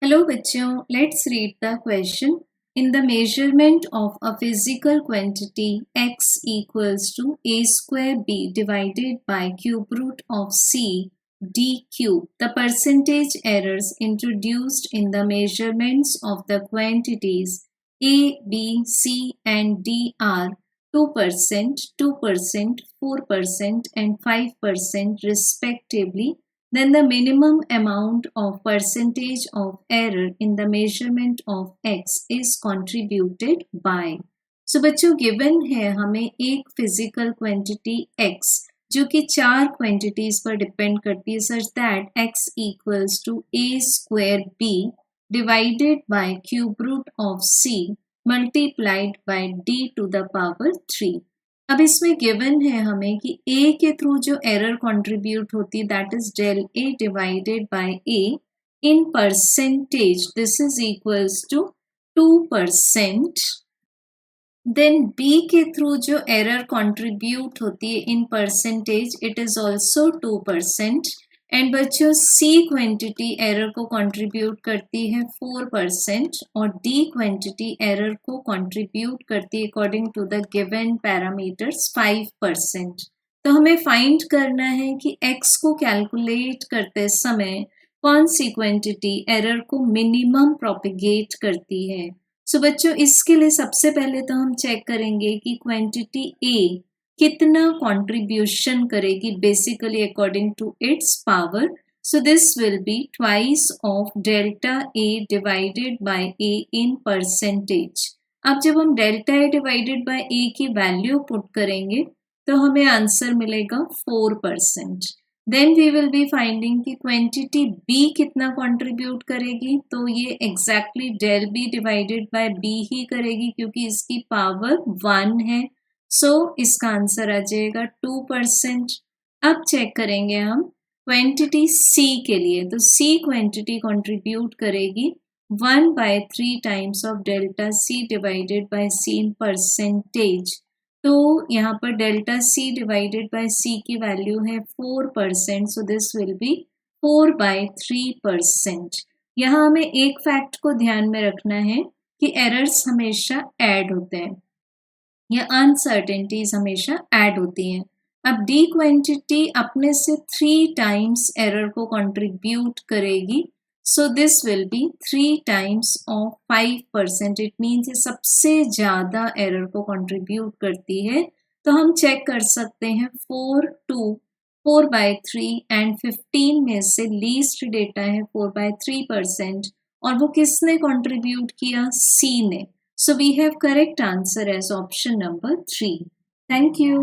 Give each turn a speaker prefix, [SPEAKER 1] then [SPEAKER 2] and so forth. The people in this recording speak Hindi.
[SPEAKER 1] हेलो बच्चों, let's read the question. In the measurement of a physical quantity x equals to a square b divided by cube root of c d cube, the percentage errors introduced in the measurements of the quantities a, b, c and d are 2%, 2%, 4% and 5% respectively. Then the minimum amount of percentage of error in the measurement of x is contributed by. So बच्चों गिवन है हमें एक फिजिकल क्वांटिटी x जो कि 4 क्वांटिटीज पर डिपेंड करती है such that x equals to a square b divided by cube root of c multiplied by d to the power 3. अब इसमें गिवन है हमें कि a के थ्रू जो एरर कंट्रीब्यूट होती that is del a divided by a in percentage this is equals to 2%. Then b के थ्रू जो एरर कंट्रीब्यूट होती है in percentage it is also 2%. And बच्चों c क्वांटिटी एरर को कंट्रीब्यूट करती है 4% और d क्वांटिटी एरर को कंट्रीब्यूट करती है according to the given parameters 5%. तो हमें फाइंड करना है कि x को कैलकुलेट करते समय कौन सी क्वांटिटी एरर को मिनिमम प्रोपिगेट करती है. सो बच्चों इसके लिए सबसे पहले तो हम चेक करेंगे कि क्वांटिटी a कितना कंट्रीब्यूशन करेगी basically according to its power. So this will be twice of delta a divided by a in percentage. अब जब हम delta a divided by a की वैल्यू पुट करेंगे तो हमें आंसर मिलेगा 4%. Then we will be finding कि क्वांटिटी b कितना कंट्रीब्यूट करेगी. तो ये exactly del b divided by b ही करेगी क्योंकि इसकी पावर 1 है. सो इसका आंसर आ जाएगा 2%. अब चेक करेंगे हम क्वांटिटी c के लिए. तो c क्वांटिटी कंट्रीब्यूट करेगी 1/3 times of delta c divided by c in percentage. तो यहाँ पर delta c divided by c की वैल्यू है 4%. सो दिस विल बी 4/3%. यहाँ हमें एक फैक्ट को ध्यान में रखना है कि एरर्स हमेशा ऐड होते हैं या अनसर्टेनिटीज हमेशा ऐड होती हैं. अब डी क्वांटिटी अपने से 3 टाइम्स एरर को कंट्रीब्यूट करेगी. सो this will B 3 times of 5%. It means ये सबसे ज़्यादा एरर को कंट्रीब्यूट करती है. तो हम चेक कर सकते हैं 4/3 एंड 15 में से लीस्ट डेटा है 4/3% और वो किसने कंट्रीब्यूट किया? C ने. So we have correct answer as option number 3. Thank you.